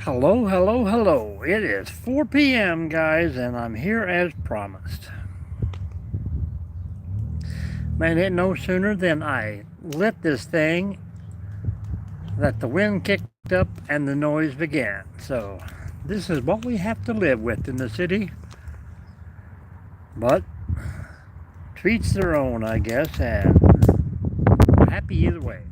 Hello, hello, hello. It is 4 p.m., guys, and I'm here as promised. Man, it no sooner than I lit this thing that the wind kicked up and the noise began. So, this is what we have to live with in the city. But, to each their own, I guess, and happy either way.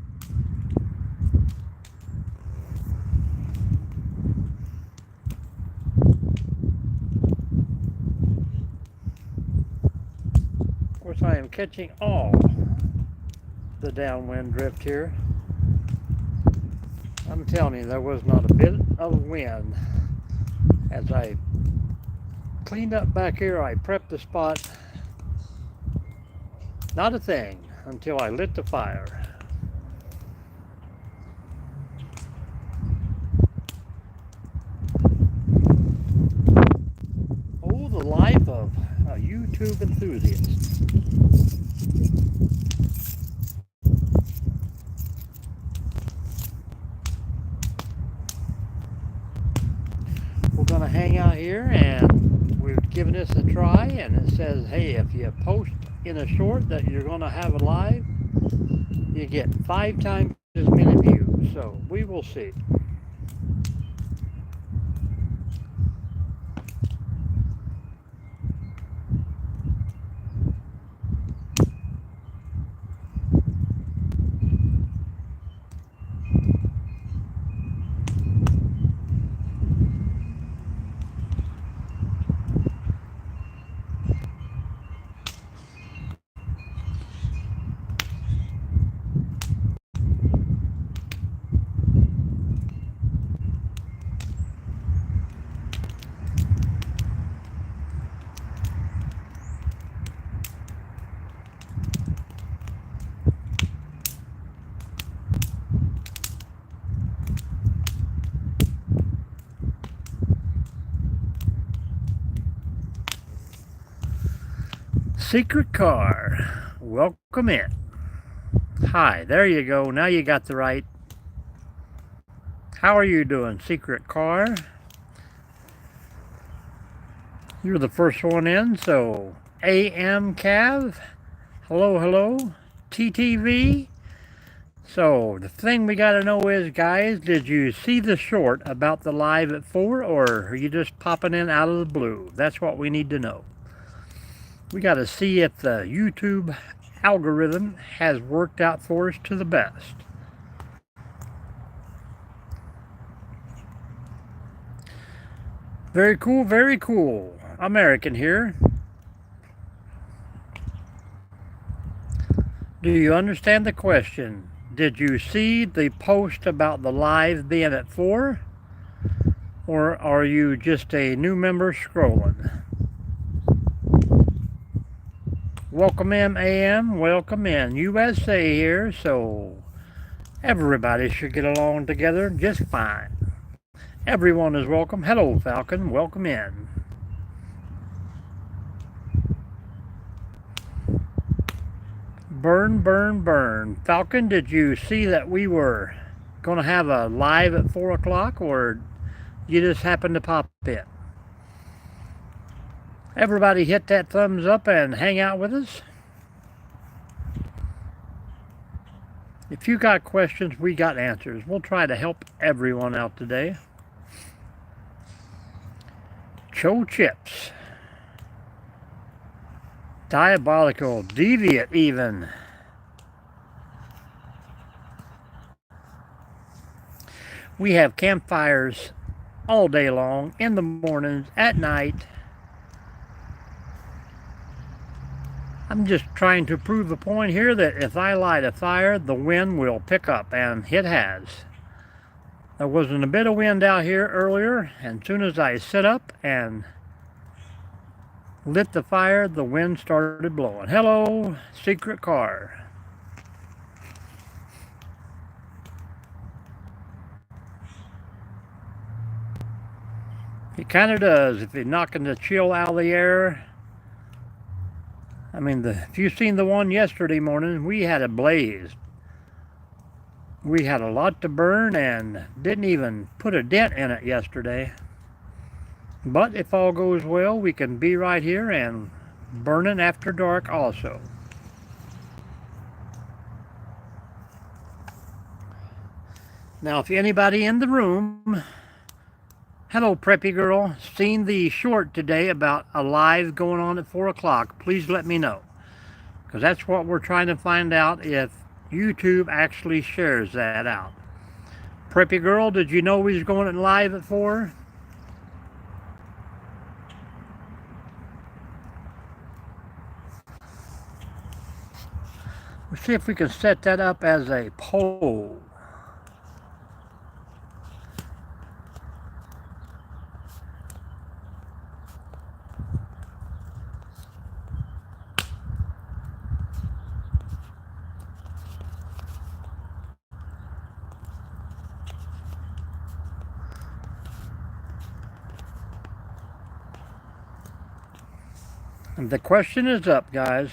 Of course, I am catching all the downwind drift here. I'm telling you, there was not a bit of wind. As I cleaned up back here, I prepped the spot. Not a thing until I lit the fire. Oh, the life of a YouTube enthusiast. We're going to hang out here and we're giving this a try. And it says, hey, if you post in a short that you're going to have a live, you get 5 times as many views. So we will see. Secret car. Welcome in. Hi, there you go. Now you got the right. How are you doing, Secret car? You're the first one in, so AM Cav. Hello, hello. TTV. So the thing we got to know is, guys, did you see the short about the live at 4, or are you just popping in out of the blue? That's what we need to know. We got to see if the YouTube algorithm has worked out for us to the best. Very cool, very cool. American here. Do you understand the question? Did you see the post about the live being at 4? Or are you just a new member scrolling? Welcome in, AM. Welcome in. USA here, so everybody should get along together just fine. Everyone is welcome. Hello, Falcon. Welcome in. Burn, burn, burn. Falcon, did you see that we were going to have a live at 4 o'clock, or you just happened to pop in? Everybody hit that thumbs up and hang out with us. If you got questions, we got answers. We'll try to help everyone out today. Cho Chips. Diabolical, deviant even. We have campfires all day long, in the mornings, at night. I'm just trying to prove a point here that if I light a fire, the wind will pick up, and it has. There wasn't a bit of wind out here earlier, and as soon as I set up and lit the fire, the wind started blowing. Hello, Secret car. It kind of does. If you're knocking the chill out of the air. I mean, if you've seen the one yesterday morning, we had a blaze. We had a lot to burn and didn't even put a dent in it yesterday. But if all goes well, we can be right here and burning after dark also. Now, if anybody in the room, hello Preppy Girl, seen the short today about a live going on at 4 o'clock, please let me know. Because that's what we're trying to find out, if YouTube actually shares that out. Preppy Girl, did you know we was going live at 4? Let's see if we can set that up as a poll. The question is up, guys.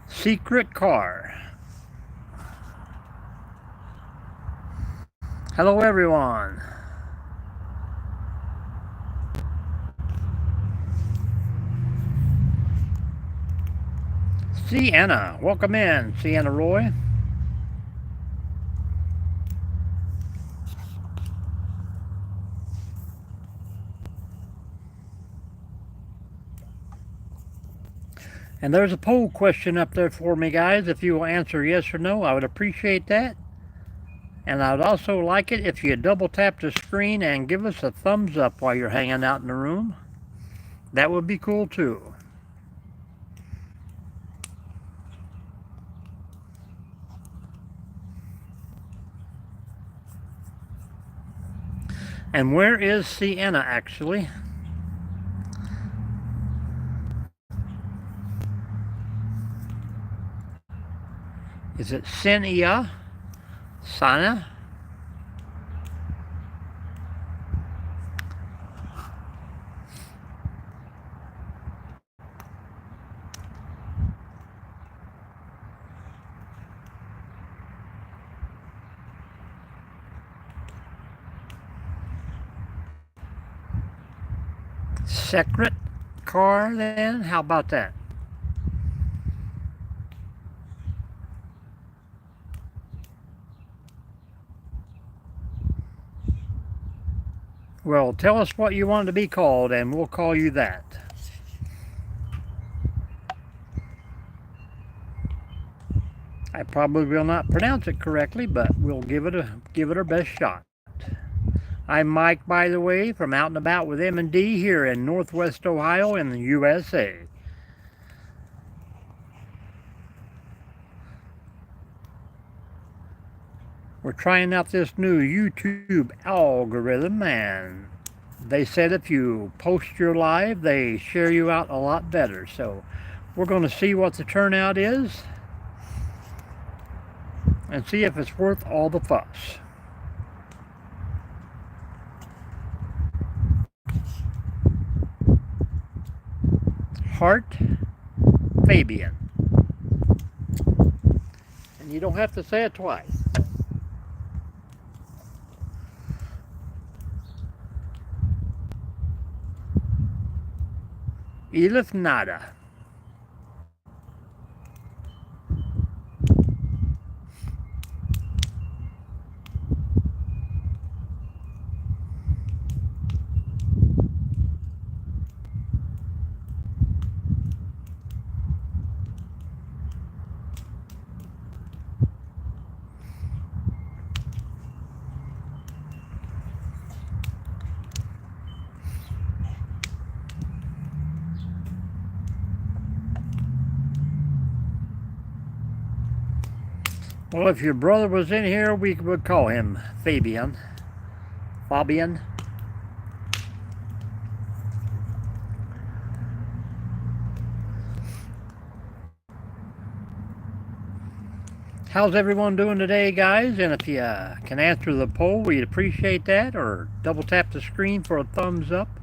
Secret car. Hello, everyone. Sienna, welcome in, Sienna Roy. And there's a poll question up there for me, guys. If you will answer yes or no, I would appreciate that. And I would also like it if you double tap the screen and give us a thumbs up while you're hanging out in the room. That would be cool too. And where is Sienna actually? Is it Sienna? Sana? Secret car then? How about that? Well, tell us what you want to be called and we'll call you that. I probably will not pronounce it correctly, but we'll give it our best shot. I'm Mike, by the way, from Out and About with M&D here in Northwest Ohio in the USA. We're trying out this new YouTube algorithm, and they said if you post your live, they share you out a lot better. So we're going to see what the turnout is and see if it's worth all the fuss. Hart Fabian. And you don't have to say it twice. Elif Nada. Well, if your brother was in here, we would call him Fabian. Fabian. How's everyone doing today, guys? And if you can answer the poll, we'd appreciate that. Or double tap the screen for a thumbs up.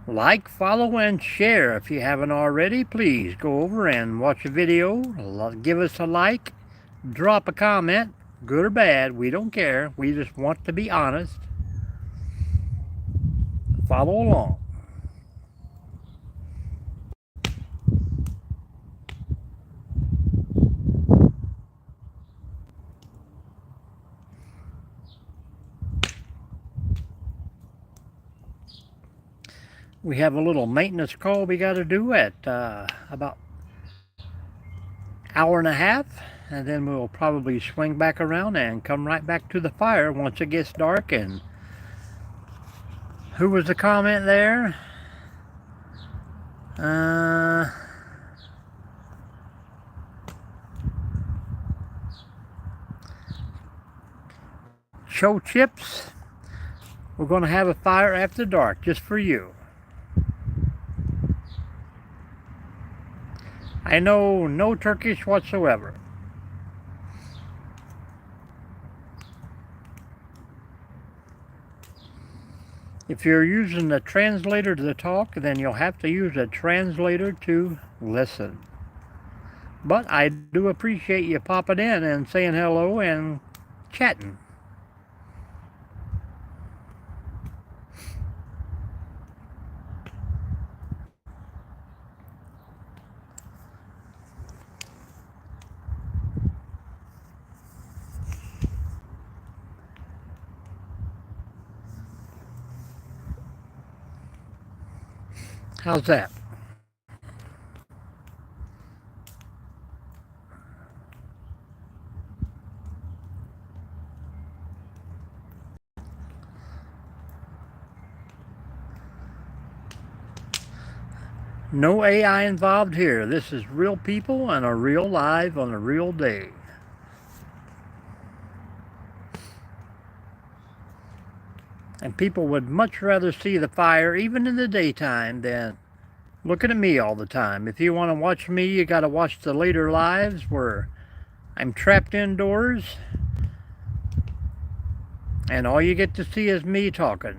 Like, follow, and share if you haven't already. Please go over and watch a video. Give us a like. drop a comment, good or bad, we don't care. We just want to be honest. Follow along. We have a little maintenance call we got to do at about hour and a half, and then we'll probably swing back around and come right back to the fire once it gets dark. And who was the comment there? Show Chips, we're going to have a fire after dark just for you. I know no Turkish whatsoever. If you're using a translator to talk, then you'll have to use a translator to listen. But I do appreciate you popping in and saying hello and chatting. How's that? No AI involved here. This is real people and a real live on a real day. And people would much rather see the fire, even in the daytime, than looking at me all the time. If you want to watch me, you got to watch the later lives where I'm trapped indoors and all you get to see is me talking.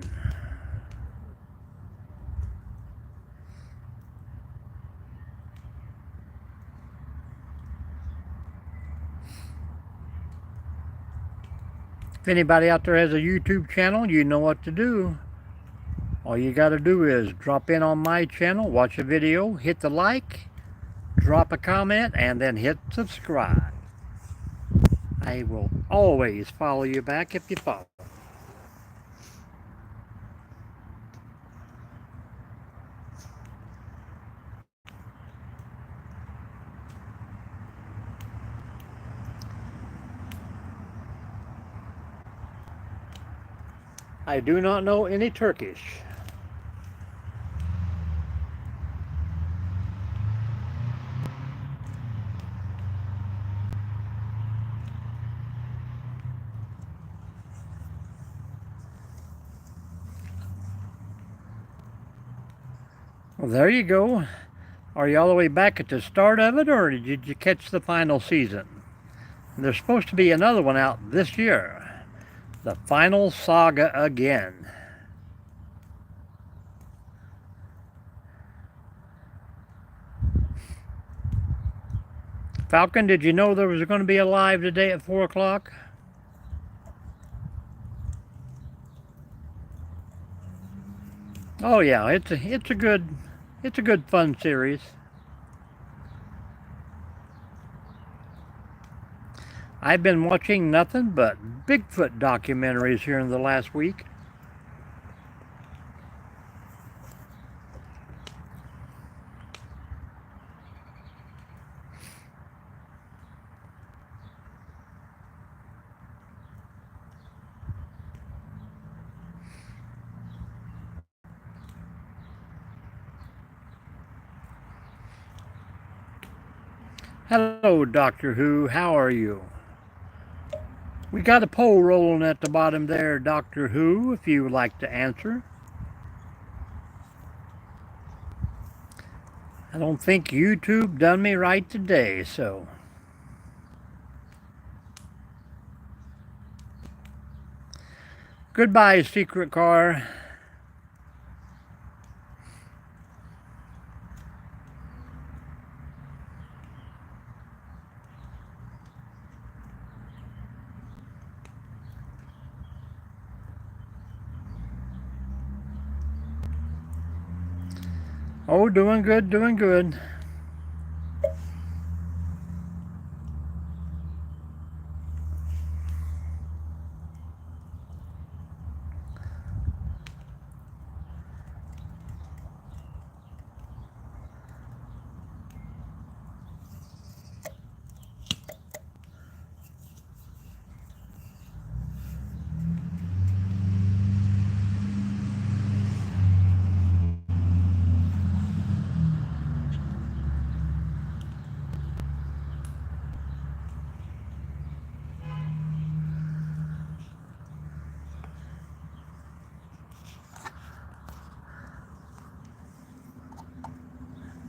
If anybody out there has a YouTube channel, you know what to do. All you got to do is drop in on my channel, watch a video, hit the like, drop a comment, and then hit subscribe. I will always follow you back if you follow. I do not know any Turkish. Well, there you go. Are you all the way back at the start of it, or did you catch the final season? There's supposed to be another one out this year. The Final Saga again. Falcon, did you know there was going to be a live today at 4 o'clock? Oh yeah, it's a good fun series. I've been watching nothing but Bigfoot documentaries here in the last week. Hello, Doctor Who. How are you? We got a poll rolling at the bottom there, Doctor Who, if you would like to answer. I don't think YouTube done me right today, so. Goodbye, secret car. Oh, doing good, doing good.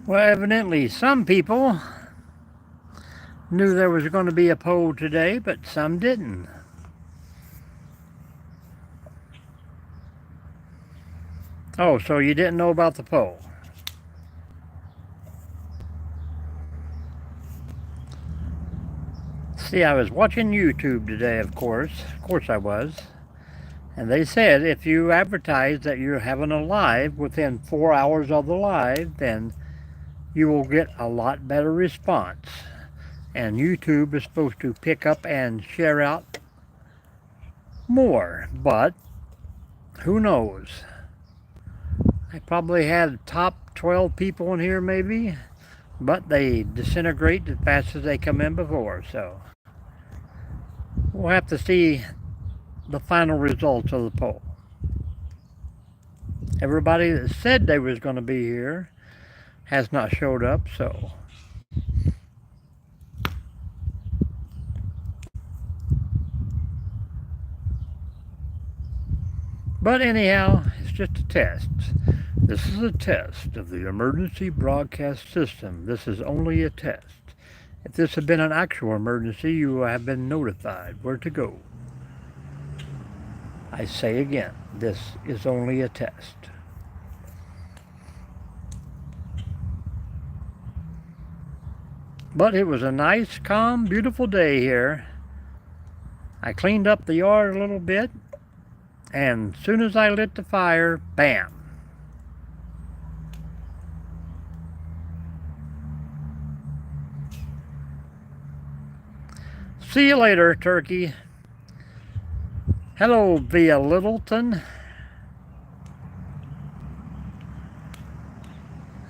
Well, evidently some people knew there was going to be a poll today, but some didn't. Oh, so you didn't know about the poll? See, I was watching YouTube today, of course. Of course I was. And they said if you advertise that you're having a live within 4 hours of the live, then you will get a lot better response. And YouTube is supposed to pick up and share out more. But who knows? I probably had top 12 people in here maybe, but they disintegrate as fast as they come in before. So we'll have to see the final results of the poll. Everybody that said they was going to be here has not showed up, so but anyhow, it's just a test. This is a test of the emergency broadcast system. This is only a test. If this had been an actual emergency, you would have been notified where to go. I say again, this is only a test. But it was a nice, calm, beautiful day here. I cleaned up the yard a little bit, and as soon as I lit the fire, bam! See you later, turkey. Hello, via Littleton.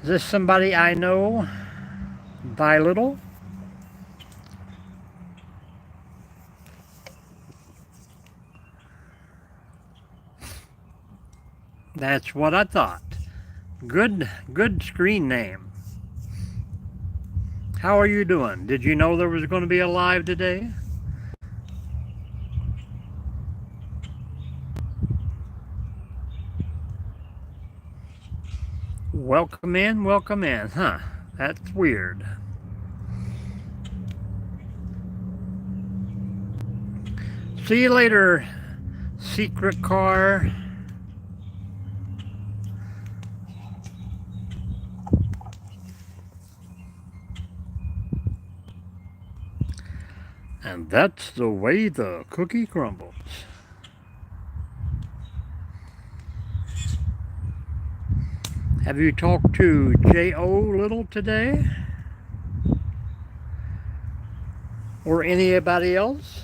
Is this somebody I know? By Little? That's what I thought. Good screen name. How are you doing? Did you know there was going to be a live today? Welcome in, huh? That's weird. See you later, secret car. And that's the way the cookie crumbles. Have you talked to J.O. Little today? Or anybody else?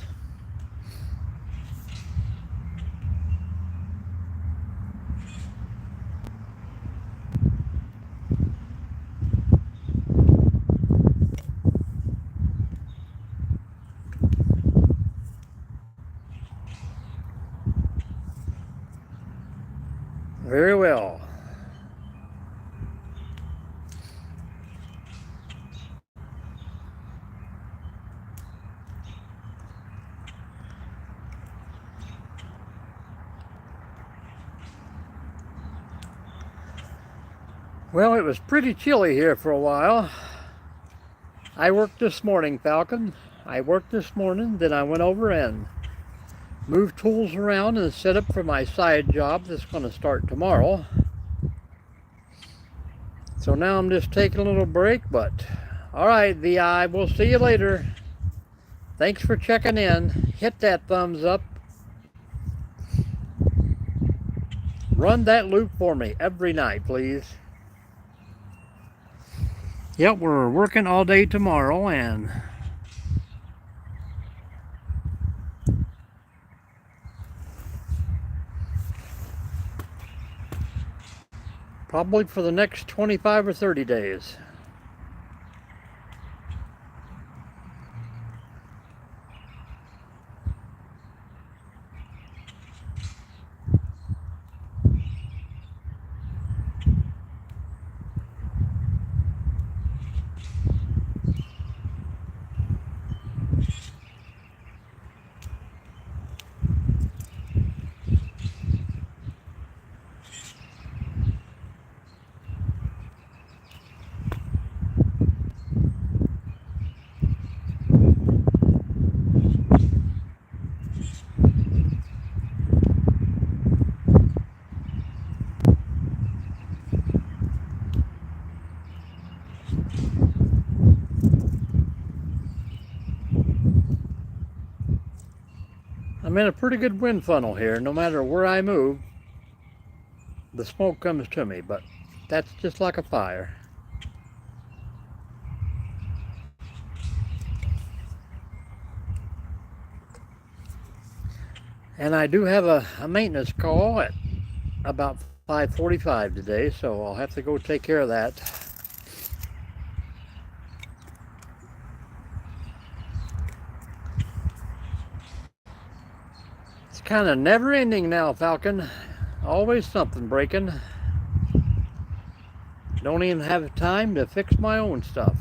Very well. Well, it was pretty chilly here for a while. I worked this morning, Falcon. I worked this morning, then I went over and moved tools around and set up for my side job that's going to start tomorrow. So now I'm just taking a little break, but all right, VI, we'll see you later. Thanks for checking in. Hit that thumbs up. Run that loop for me every night, please. Yep, we're working all day tomorrow, and probably for the next 25 or 30 days. I'm in a pretty good wind funnel here. No matter where I move, the smoke comes to me, but that's just like a fire. And I do have a maintenance call at about 5:45 today, so I'll have to go take care of that. It's kind of never ending now, Falcon. Always something breaking. Don't even have time to fix my own stuff.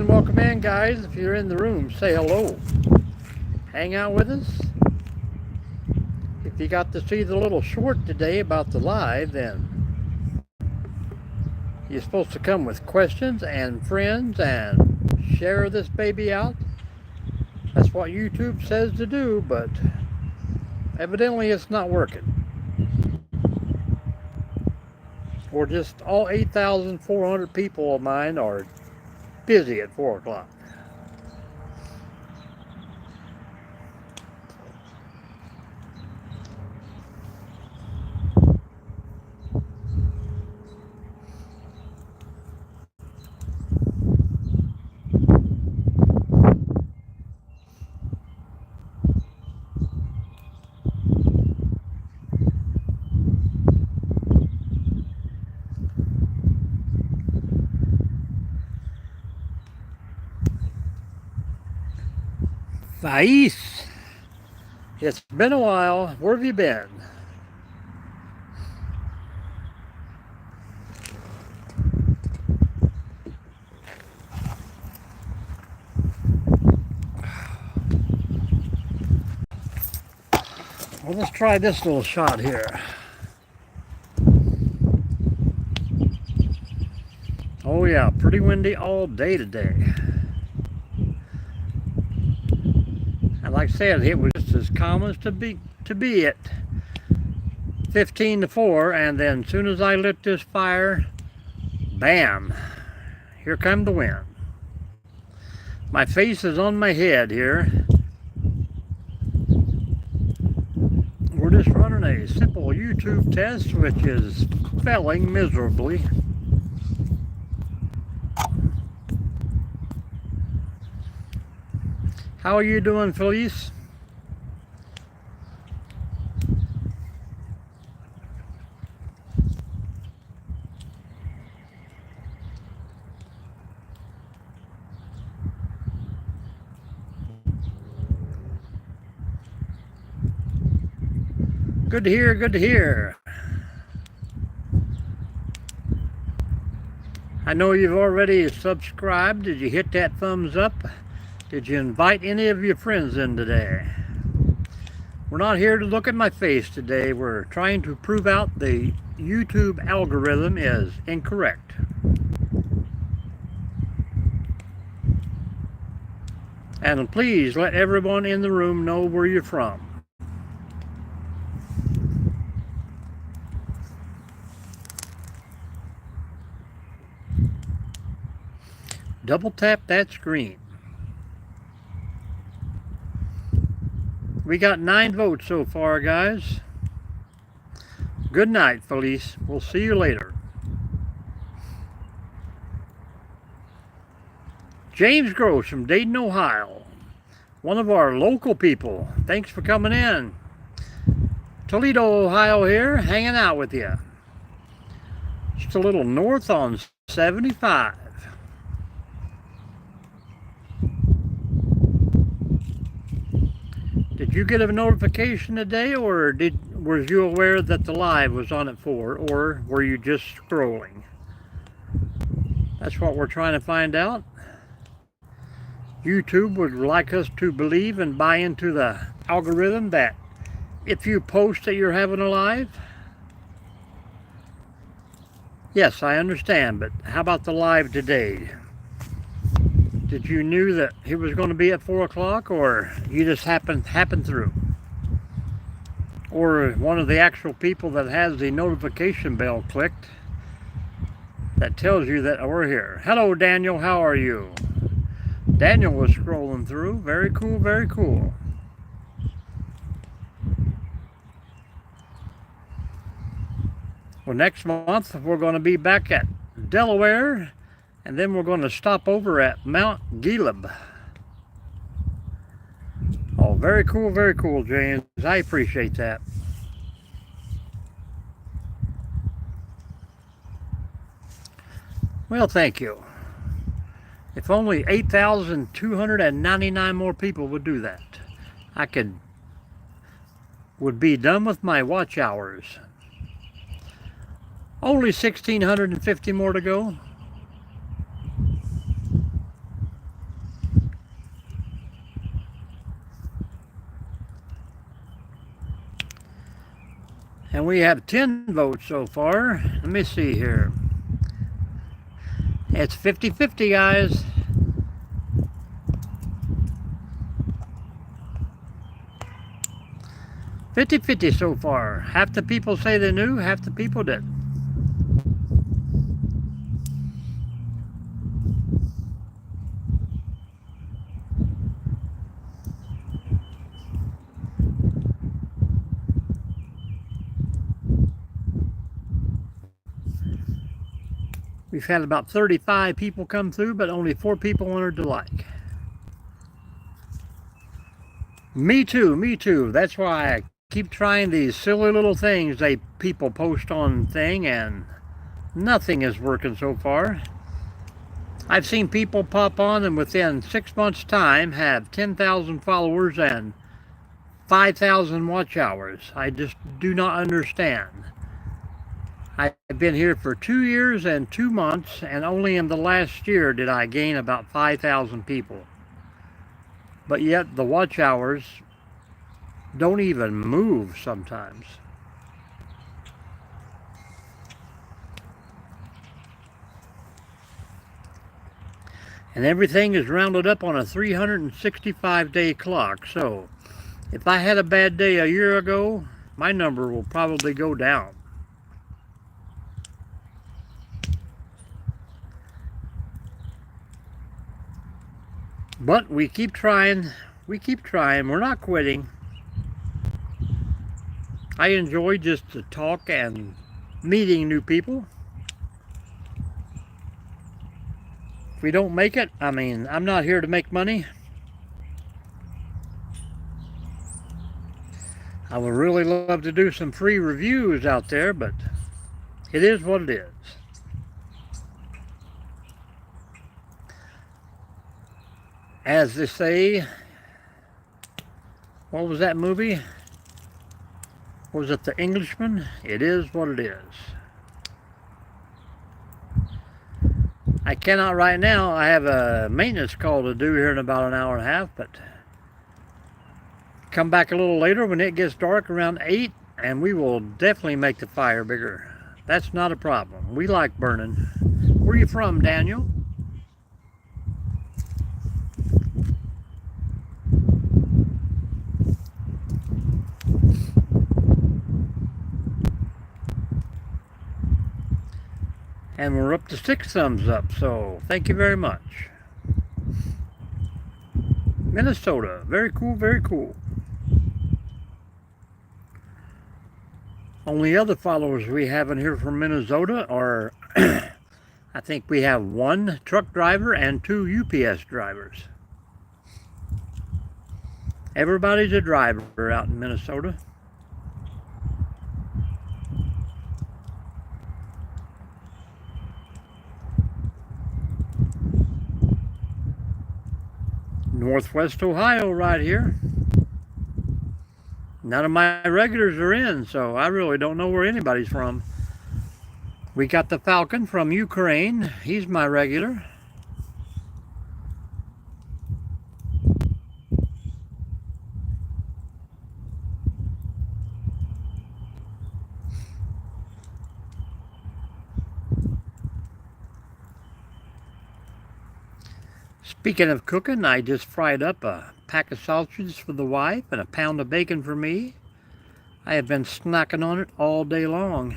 Welcome in, guys. If you're in the room, say hello. Hang out with us. If you got to see the little short today about the live, then you're supposed to come with questions and friends and share this baby out. That's what YouTube says to do, but evidently it's not working. Or just all 8,400 people of mine are busy at 4 o'clock. Thais, it's been a while. Where have you been? Well, let's try this little shot here. Oh yeah, pretty windy all day today. And like I said, it was just as calm as to be at 15 to 4, and then as soon as I lit this fire, bam, here come the wind. My face is on my head here. We're just running a simple YouTube test, which is failing miserably. How are you doing, Felice? Good to hear, good to hear. I know you've already subscribed. Did you hit that thumbs up? Did you invite any of your friends in today? We're not here to look at my face today. We're trying to prove out the YouTube algorithm is incorrect. And please let everyone in the room know where you're from. Double tap that screen. We got 9 votes so far, guys. Good night, Felice. We'll see you later. James Gross from Dayton, Ohio. One of our local people. Thanks for coming in. Toledo, Ohio here, hanging out with you. Just a little north on 75. Did you get a notification today, or was you aware that the live was on at 4, or were you just scrolling? That's what we're trying to find out. YouTube would like us to believe and buy into the algorithm that if you post that you're having a live. Yes, I understand, but how about the live today? Did you knew that he was going to be at 4 o'clock, or you just happened through? Or one of the actual people that has the notification bell clicked that tells you that we're here. Hello, Daniel, how are you? Daniel was scrolling through. Very cool, very cool. Well, next month we're going to be back at Delaware, and then we're going to stop over at Mount Gilead. Oh, very cool, James. I appreciate that. Well, thank you. If only 8,299 more people would do that, I would be done with my watch hours. Only 1,650 more to go. And we have 10 votes so far. Let me see here. It's 50-50, guys. $50-50 so far. Half the people say they knew, half the people didn't. We've had about 35 people come through, but only 4 people wanted to like. Me too. That's why I keep trying these silly little things people post on thing, and nothing is working so far. I've seen people pop on and within 6 months' time have 10,000 followers and 5,000 watch hours. I just do not understand. I've been here for 2 years and 2 months, and only in the last year did I gain about 5,000 people. But yet the watch hours don't even move sometimes. And everything is rounded up on a 365-day clock. So if I had a bad day a year ago, my number will probably go down. But we keep trying. We're not quitting. I enjoy just to talk and meeting new people. If we don't make it, I mean, I'm not here to make money. I would really love to do some free reviews out there, but it is what it is. As they say, what was that movie? Was it the Englishman? It is what it is. I cannot right now. I have a maintenance call to do here in about an hour and a half, but come back a little later when it gets dark around 8, and we will definitely make the fire bigger. That's not a problem. We like burning. Where are you from, Daniel? And we're up to 6 thumbs up, so thank you very much. Minnesota, very cool, very cool. Only other followers we have in here from Minnesota are, I think we have 1 truck driver and 2 UPS drivers. Everybody's a driver out in Minnesota. Northwest Ohio right here. None of my regulars are in, so I really don't know where anybody's from. We got the Falcon from Ukraine. He's my regular. Speaking of cooking, I just fried up a pack of sausages for the wife and a pound of bacon for me. I have been snacking on it all day long.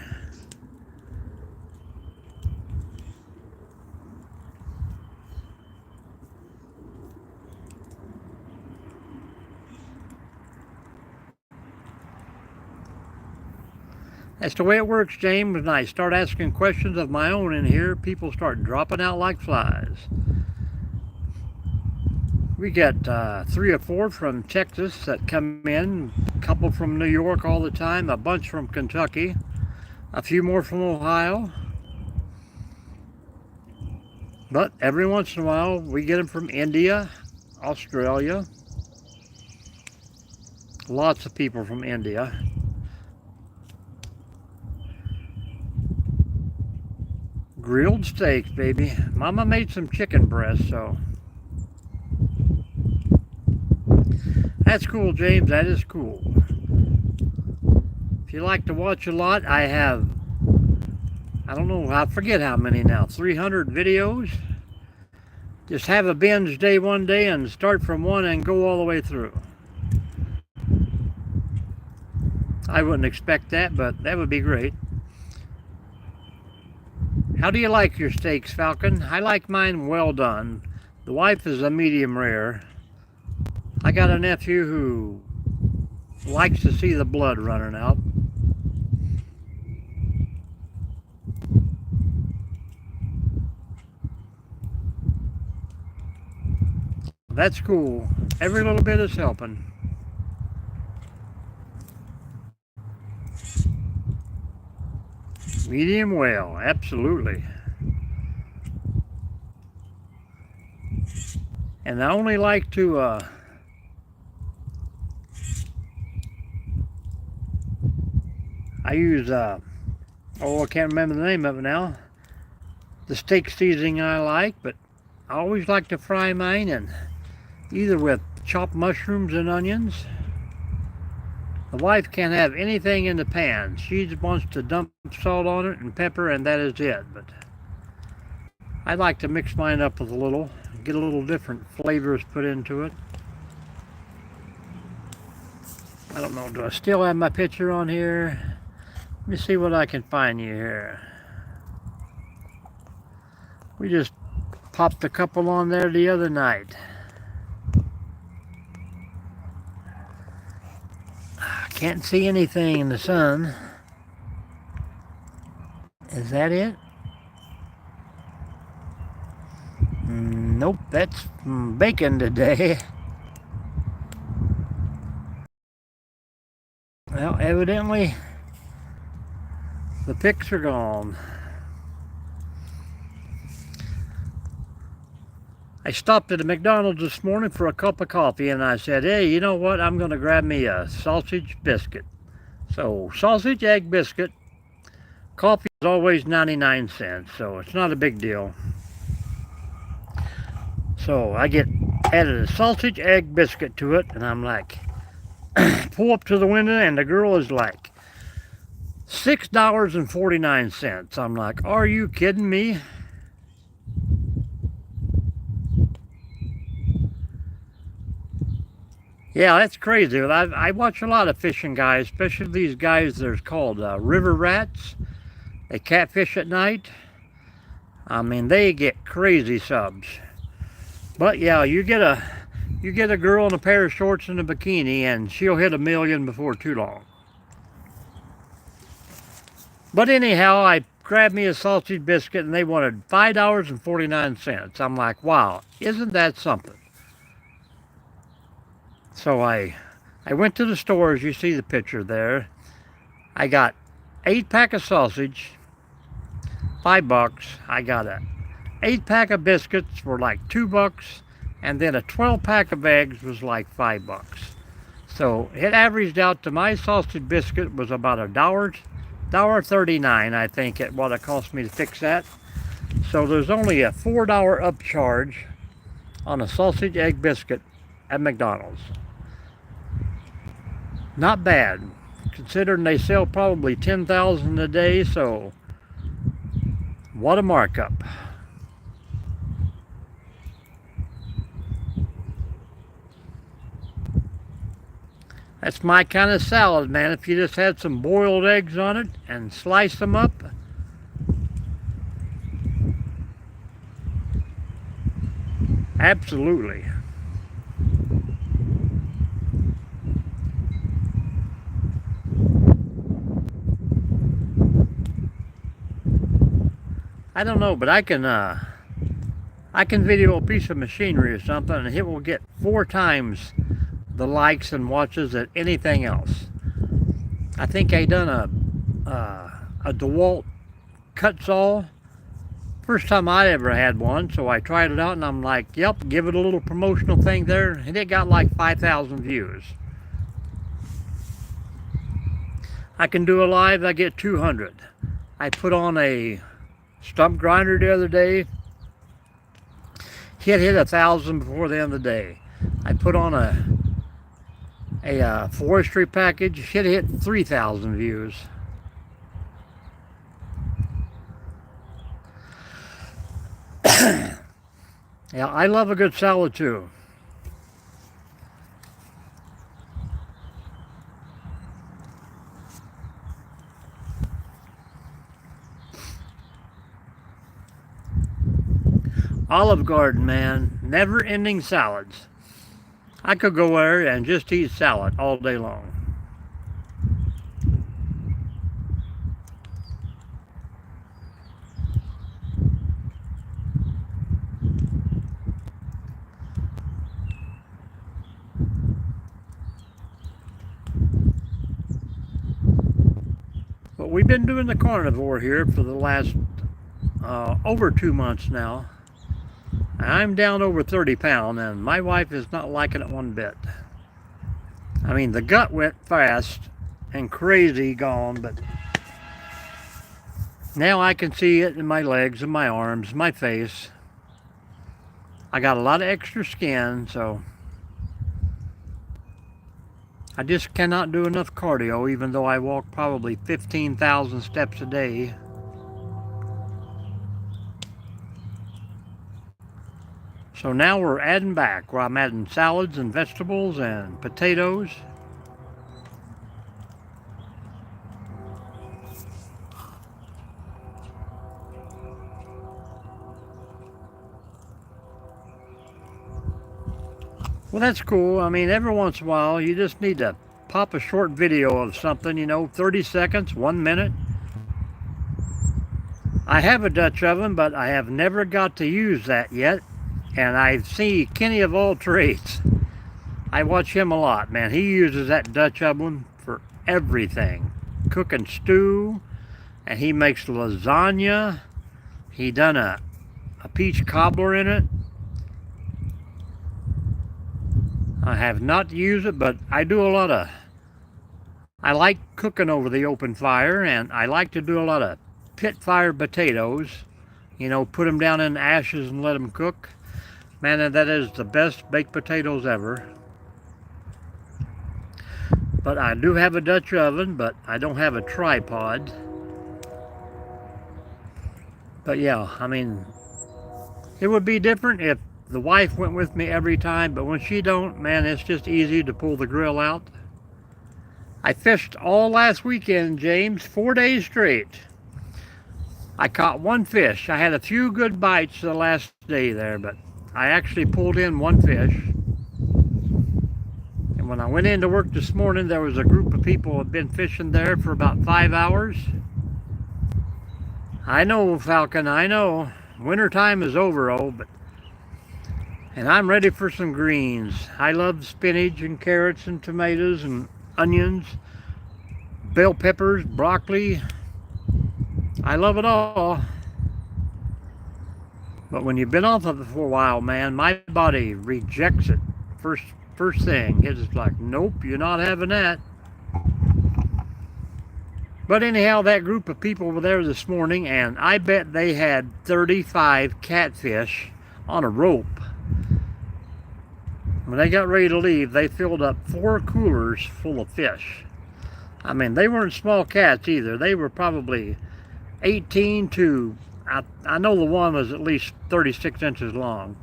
That's the way it works, James. When I start asking questions of my own in here, people start dropping out like flies. We get 3 or 4 from Texas that come in, a couple from New York all the time, a bunch from Kentucky, a few more from Ohio. But every once in a while, we get them from India, Australia. Lots of people from India. Grilled steaks, baby. Mama made some chicken breasts, so. That's cool, James. That is cool. If you like to watch a lot, I have, I don't know, I forget how many now, 300 videos. Just have a binge day one day and start from one and go all the way through. I wouldn't expect that, but that would be great. How do you like your steaks, Falcon? I like mine well done. The wife is a medium rare. I got a nephew who likes to see the blood running out. That's cool. Every little bit is helping. Medium well, absolutely. And I only like to I use I can't remember the name of it now. The steak seasoning I like, but I always like to fry mine in either with chopped mushrooms and onions. The wife can't have anything in the pan. She just wants to dump salt on it and pepper, and that is it. But I like to mix mine up with a little, get a little different flavors put into it. I don't know, do I still have my picture on here? Let me see what I can find you here. We just popped a couple on there the other night. Can't see anything in the sun. Is that it? Nope, that's bacon today. Well, evidently the pics are gone. I stopped at a McDonald's this morning for a cup of coffee, and I said, hey, you know what? I'm going to grab me a sausage biscuit. So sausage, egg, biscuit. Coffee is always 99 cents, so it's not a big deal. So I added a sausage, egg, biscuit to it, and I'm like, pull up to the window, and the girl is like, $6.49. I'm like, are you kidding me? Yeah, that's crazy. I watch a lot of fishing guys, especially these guys that are called river rats. They catfish at night. I mean, they get crazy subs. But yeah, you get a girl in a pair of shorts and a bikini, and she'll hit 1 million before too long. But anyhow, I grabbed me a sausage biscuit, and they wanted $5.49. I'm like, wow, isn't that something? So I went to the store, as you see the picture there. I got 8-pack of sausage, $5. I got a 8-pack of biscuits for like $2, and then a 12-pack of eggs was like $5. So it averaged out to my sausage biscuit was about $1.39, I think, at what it cost me to fix that. So there's only a $4 upcharge on a sausage egg biscuit at McDonald's. Not bad, considering they sell probably 10,000 a day, so what a markup. That's my kind of salad, man. If you just had some boiled eggs on it and slice them up. Absolutely. I don't know, but I can video a piece of machinery or something, and it will get 4 times the likes and watches at anything else. I think I done a DeWalt cut saw. First time I ever had one, so I tried it out, and I'm like, yep, give it a little promotional thing there, and it got like 5,000 views. I can do a live, I get 200. I put on a stump grinder the other day. It hit 1,000 before the end of the day. I put on a forestry package. It hit 3,000 views. Yeah, I love a good salad too. Olive Garden, man, never-ending salads. I could go there and just eat salad all day long. But we've been doing the carnivore here for the last over 2 months now. I'm down over 30 pounds, and my wife is not liking it one bit. I mean, the gut went fast and crazy gone, but now I can see it in my legs and my arms, my face. I got a lot of extra skin, so I just cannot do enough cardio, even though I walk probably 15,000 steps a day. So now we're adding back, where I'm adding salads and vegetables and potatoes. Well, that's cool. I mean, every once in a while, you just need to pop a short video of something, 30 seconds, 1 minute. I have a Dutch oven, but I have never got to use that yet. And I see Kenny of all trades. I watch him a lot, man. He uses that Dutch oven for everything. Cooking stew, and he makes lasagna. He done a peach cobbler in it. I have not used it, but I do a lot of I like cooking over the open fire, and I like to do a lot of pit fire potatoes. You know, put them down in the ashes and let them cook. Man, that is the best baked potatoes ever. But I do have a Dutch oven, but I don't have a tripod. But yeah, I mean, it would be different if the wife went with me every time, but when she don't, man, it's just easy to pull the grill out. I fished all last weekend, James, 4 days straight. I caught one fish. I had a few good bites the last day there, but I actually pulled in one fish. And when I went into work this morning, there was a group of people who had been fishing there for about 5 hours. I know, Falcon, I know. Wintertime is over, and I'm ready for some greens. I love spinach and carrots and tomatoes and onions, bell peppers, broccoli. I love it all. But when you've been off of it for a while, man, my body rejects it. First thing, it's like, nope, you're not having that. But anyhow, that group of people were there this morning, and I bet they had 35 catfish on a rope. When they got ready to leave, they filled up 4 coolers full of fish. I mean, they weren't small cats either. They were probably 18 to, I know the one was at least 36 inches long.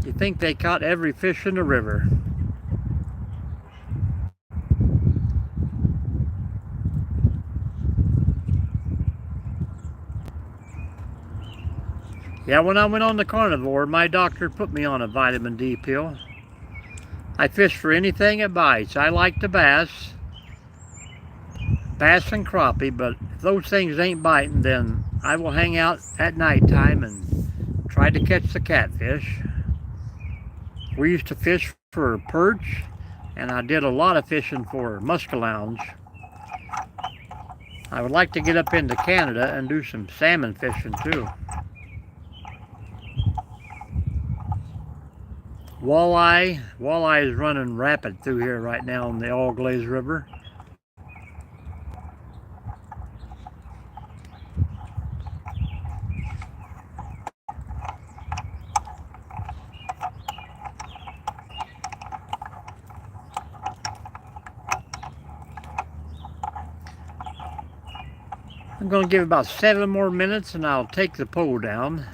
You think they caught every fish in the river. Yeah, when I went on the carnivore, my doctor put me on a vitamin D pill. I fish for anything it bites. I like the bass and crappie, but if those things ain't biting, then I will hang out at nighttime and try to catch the catfish. We used to fish for perch, and I did a lot of fishing for muskellunge. I would like to get up into Canada and do some salmon fishing too. Walleye is running rapid through here right now on the All Glaze River. I'm going to give about 7 more minutes and I'll take the pole down.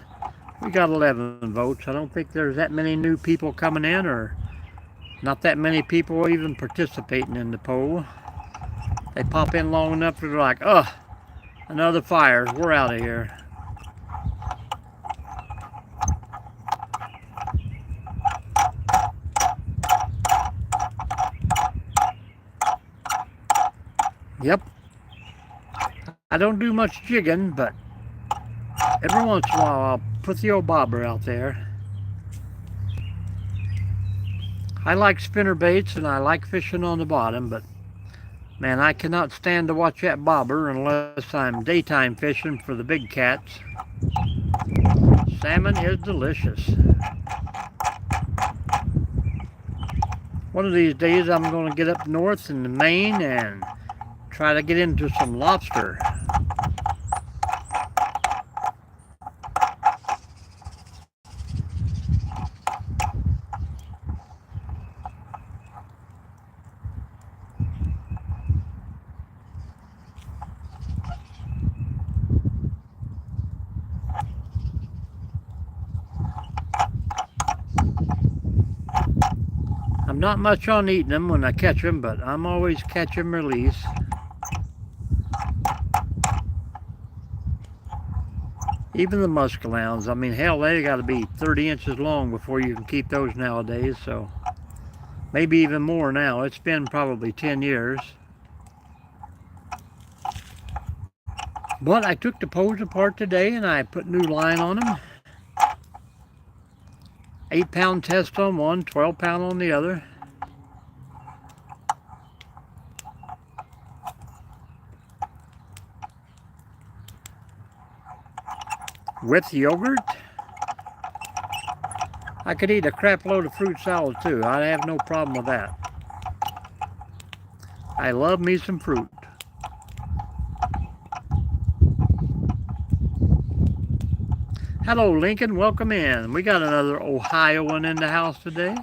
We got 11 votes. I don't think there's that many new people coming in, or not that many people even participating in the poll. They pop in long enough to, they're like, ugh, another fire. We're out of here. Yep. I don't do much jigging, but every once in a while I'll put the old bobber out there. I like spinner baits and I like fishing on the bottom, but man, I cannot stand to watch that bobber unless I'm daytime fishing for the big cats. Salmon is delicious. One of these days I'm going to get up north in Maine and try to get into some lobster. I'm not much on eating them when I catch them, but I'm always catch 'em release. Even the muskellunge, I mean, hell, they got to be 30 inches long before you can keep those nowadays, so maybe even more now. It's been probably 10 years. But I took the poles apart today and I put new line on them. 8-pound test on one, 12-pound on the other. With yogurt. I could eat a crap load of fruit salad too. I have no problem with that. I love me some fruit. Hello, Lincoln. Welcome in. We got another Ohioan in the house today.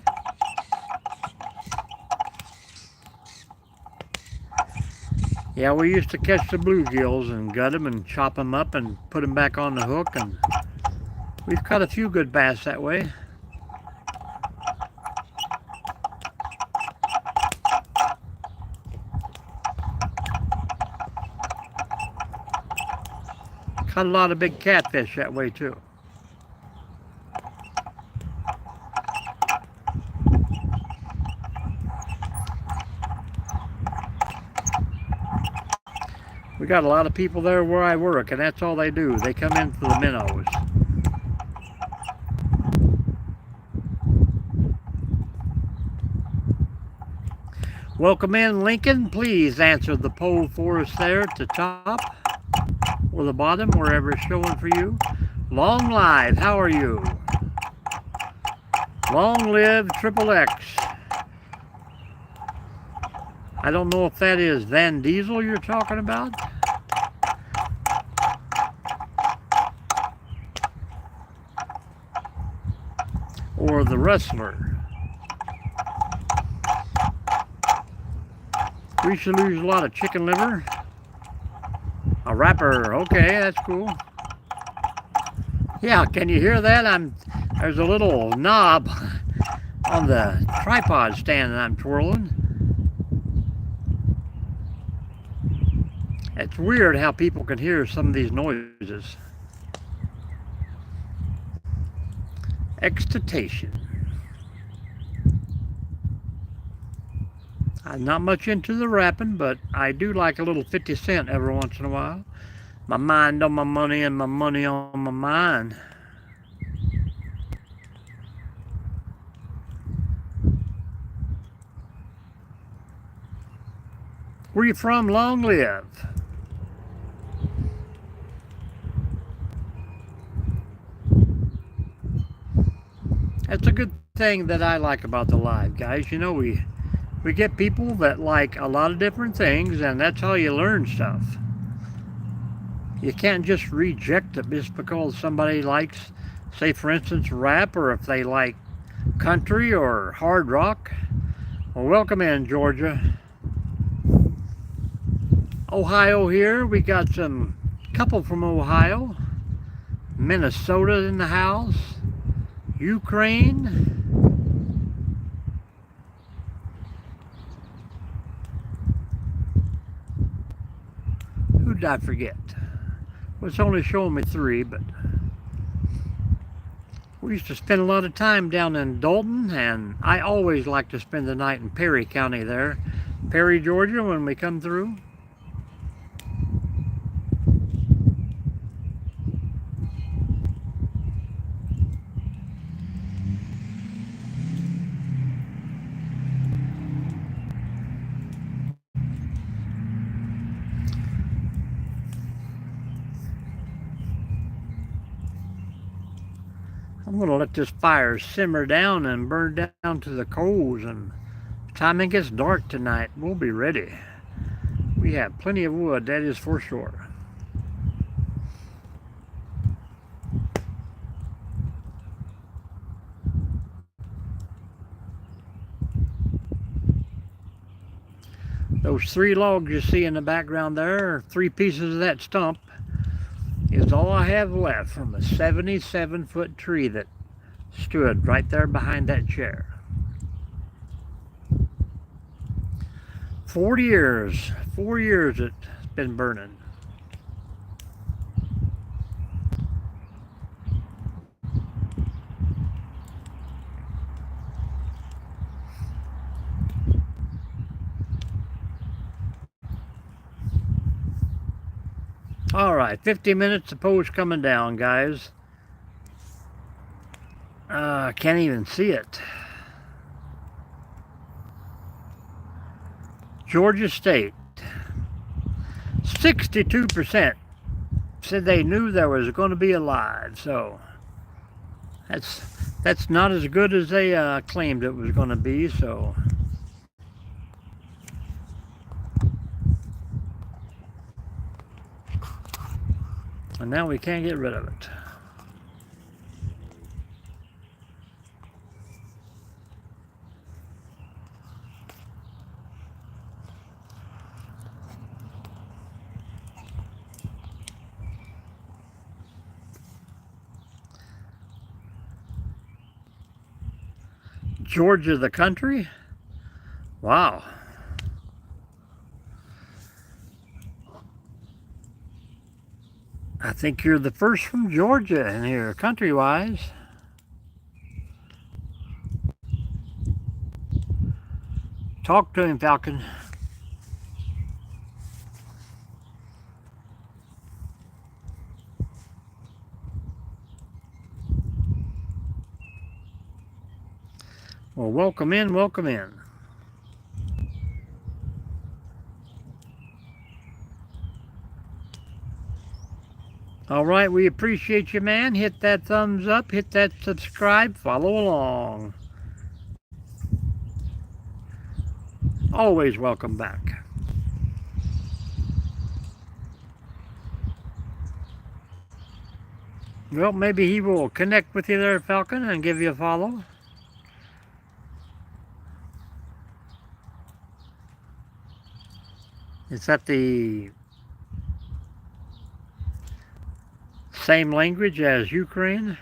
Yeah, we used to catch the bluegills and gut them and chop them up and put them back on the hook, and we've caught a few good bass that way. Caught a lot of big catfish that way too. We got a lot of people there where I work, and that's all they do. They come in for the minnows. Welcome in, Lincoln. Please answer the poll for us there at the top or the bottom, wherever it's showing for you. Long live, how are you? Long live Triple X. I don't know if that is Van Diesel you're talking about. Or the wrestler. We should lose a lot of chicken liver. A wrapper, okay, that's cool. Yeah, can you hear that? There's a little knob on the tripod stand that I'm twirling. It's weird how people can hear some of these noises. Excitation. I'm not much into the rapping, but I do like a little 50 Cent every once in a while. My mind on my money and my money on my mind. Where you from? Long live. That's a good thing that I like about the live, guys. You know, we get people that like a lot of different things, and that's how you learn stuff. You can't just reject it just because somebody likes, say for instance, rap, or if they like country or hard rock. Well, welcome in, Georgia. Ohio here. We got some couple from Ohio. Minnesota in the house. Ukraine. Who did I forget? Well, it's only showing me 3, but we used to spend a lot of time down in Dalton, and I always like to spend the night in Perry County there. Perry, Georgia, when we come through. I'm going to let this fire simmer down and burn down to the coals, and by the time it gets dark tonight, we'll be ready. We have plenty of wood, that is for sure. Those 3 logs you see in the background there, 3 pieces of that stump, is all I have left from a 77-foot tree that stood right there behind that chair. 4 years it's been burning. All right, 50 minutes, the post coming down, guys. Can't even see it. Georgia State, 62% said they knew there was going to be a live, so That's not as good as they claimed it was going to be. So. And now we can't get rid of it. Georgia, the country? Wow. I think you're the first from Georgia in here, country-wise. Talk to him, Falcon. Well, welcome in, welcome in. All right, we appreciate you, man. Hit that thumbs up, hit that subscribe, follow along. Always welcome back. Well, maybe he will connect with you there, Falcon, and give you a follow. Is that the same language as Ukraine?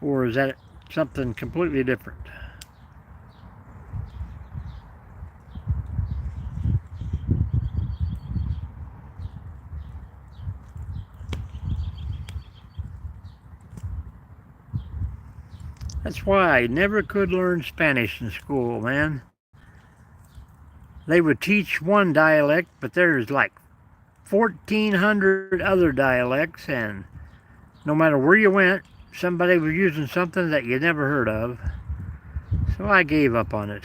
Or is that something completely different? That's why I never could learn Spanish in school, man. They would teach one dialect, but there's like 1,400 other dialects, and no matter where you went, somebody was using something that you never heard of. So I gave up on it.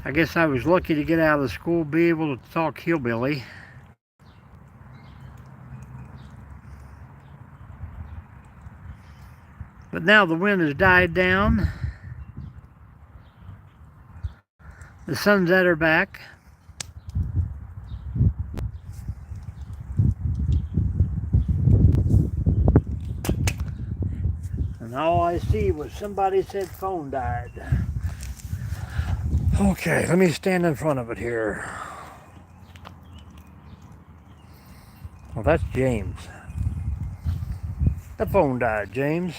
I guess I was lucky to get out of the school, be able to talk hillbilly. But now the wind has died down. The sun's at her back. And all I see was somebody said phone died. Okay, let me stand in front of it here. Well, that's James. The phone died, James.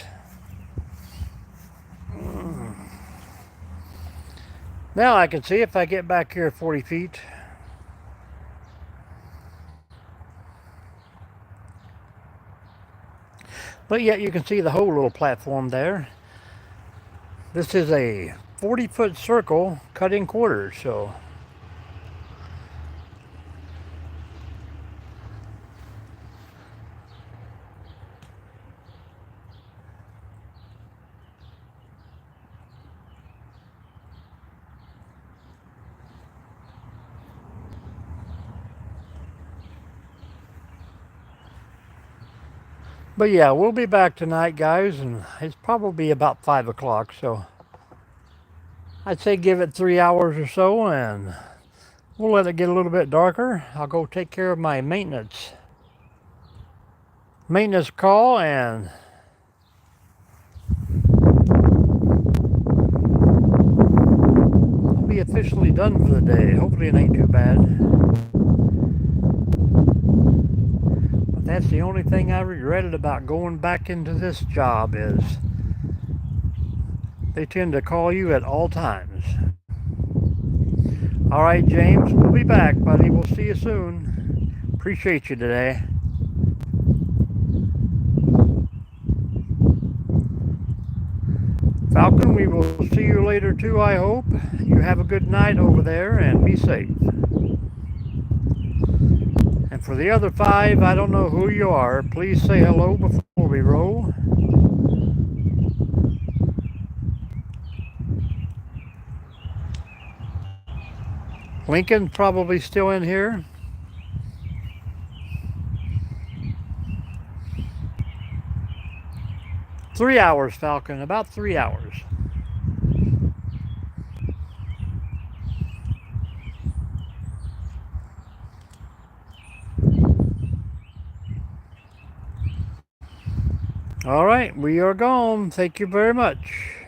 Now I can see if I get back here 40 feet. But yet you can see the whole little platform there. This is a 40-foot circle cut in quarters, so. But yeah, we'll be back tonight, guys, and it's probably about 5 o'clock, so I'd say give it 3 hours or so, and we'll let it get a little bit darker. I'll go take care of my maintenance call, and I'll be officially done for the day. Hopefully it ain't too bad. That's the only thing I regretted about going back into this job is they tend to call you at all times. All right, James, we'll be back, buddy. We'll see you soon. Appreciate you today. Falcon, we will see you later too, I hope. You have a good night over there and be safe. And for the other 5, I don't know who you are. Please say hello before we roll. Lincoln probably still in here. 3 hours, Falcon, about 3 hours. All right, we are gone. Thank you very much.